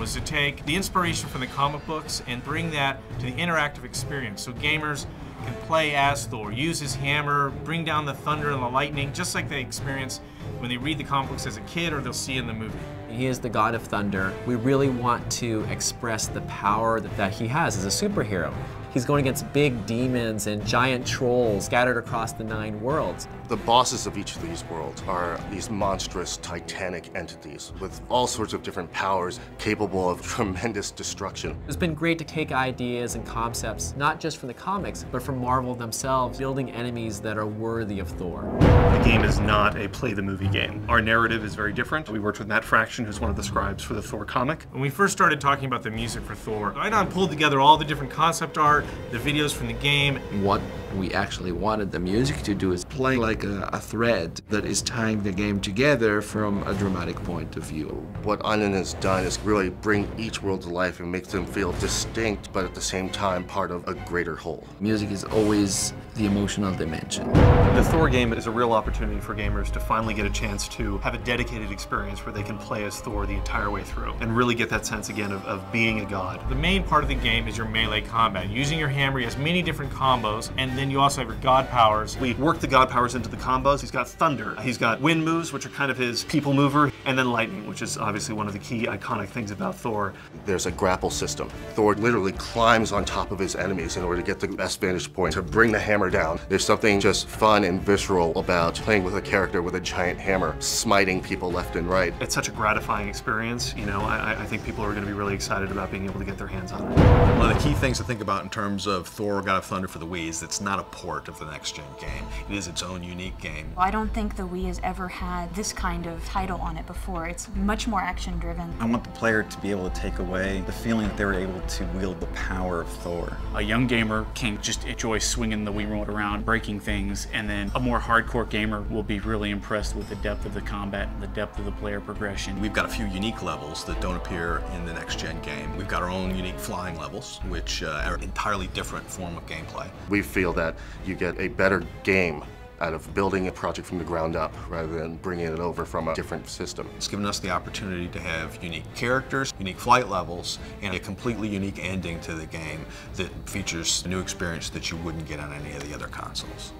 was to take the inspiration from the comic books and bring that to the interactive experience. So gamers can play as Thor, use his hammer, bring down the thunder and the lightning, just like they experience when they read the comic books as a kid or they'll see in the movie. He is the god of thunder. We really want to express the power that he has as a superhero. He's going against big demons and giant trolls scattered across the 9 worlds. The bosses of each of these worlds are these monstrous, titanic entities with all sorts of different powers capable of tremendous destruction. It's been great to take ideas and concepts, not just from the comics, but from Marvel themselves, building enemies that are worthy of Thor. The game is not a play-the-movie game. Our narrative is very different. We worked with Matt Fraction, who's one of the scribes for the Thor comic. When we first started talking about the music for Thor, I pulled together all the different concept art, the videos from the game. What we actually wanted the music to do is play like a thread that is tying the game together from a dramatic point of view. What Onion has done is really bring each world to life and make them feel distinct, but at the same time part of a greater whole. Music is always the emotional dimension. The Thor game is a real opportunity for gamers to finally get a chance to have a dedicated experience where they can play as Thor the entire way through and really get that sense again of being a god. The main part of the game is your melee combat. Using your hammer, he has many different combos, and then you also have your god powers. We work the god powers into the combos. He's got thunder, he's got wind moves, which are kind of his people mover, and then lightning, which is obviously one of the key iconic things about Thor. There's a grapple system. Thor literally climbs on top of his enemies in order to get the best vantage point to bring the hammer down. There's something just fun and visceral about playing with a character with a giant hammer, smiting people left and right. It's such a gratifying experience. You know, I think people are going to be really excited about being able to get their hands on it. One of the key things to think about in terms of Thor God of Thunder for the Wii is it's not a port of the next-gen game. It is its own unique game. I don't think the Wii has ever had this kind of title on it before. It's much more action-driven. I want the player to be able to take away the feeling that they were able to wield the power of Thor. A young gamer can just enjoy swinging the Wii remote around, breaking things, and then a more hardcore gamer will be really impressed with the depth of the combat and the depth of the player progression. We've got a few unique levels that don't appear in the next-gen game. We've got our own unique flying levels, which are an entirely different form of gameplay. We feel that you get a better game out of building a project from the ground up rather than bringing it over from a different system. It's given us the opportunity to have unique characters, unique flight levels, and a completely unique ending to the game that features a new experience that you wouldn't get on any of the other consoles.